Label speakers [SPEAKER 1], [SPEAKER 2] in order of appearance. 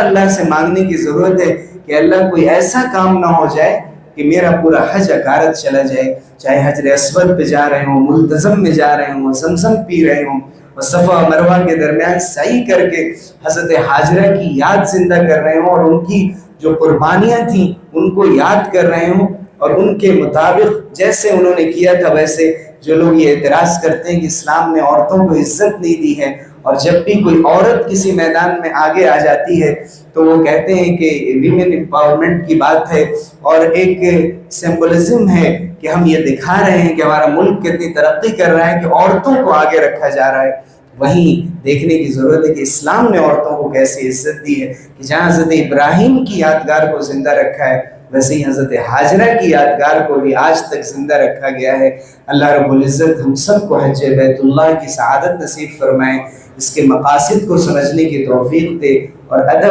[SPEAKER 1] اللہ سے مانگنے کی ضرورت ہے کہ اللہ کوئی ایسا کام نہ ہو جائے کہ میرا پورا حج اکارت چلا جائے، چاہے حجر اسود پہ جا رہے ہوں، ملتزم میں جا رہے ہوں، زمزم پی رہے ہوں، اور صفا و مروہ کے درمیان سعی کر کے حضرت حاجرہ کی یاد زندہ کر رہے ہوں، اور ان کی جو قربانیاں تھیں ان کو یاد کر رہے ہوں، اور ان کے مطابق جیسے انہوں نے کیا تھا ویسے۔ جو لوگ یہ اعتراض کرتے ہیں کہ اسلام نے عورتوں کو عزت نہیں دی ہے، اور جب بھی کوئی عورت کسی میدان میں آگے آ جاتی ہے تو وہ کہتے ہیں کہ ویمن امپاورمنٹ کی بات ہے، اور ایک سمبولزم ہے کہ ہم یہ دکھا رہے ہیں کہ ہمارا ملک کتنی ترقی کر رہا ہے کہ عورتوں کو آگے رکھا جا رہا ہے۔ وہیں دیکھنے کی ضرورت ہے کہ اسلام نے عورتوں کو کیسی عزت دی ہے، کہ جہاں حضرت ابراہیم کی یادگار کو زندہ رکھا ہے، ویسے ہی حضرت حاجرہ کی یادگار کو بھی آج تک زندہ رکھا گیا ہے۔ اللہ رب العزت ہم سب کو حج بیت اللہ کی سعادت نصیب فرمائے، اس کے مقاصد کو سمجھنے کی توفیق دے، اور ادب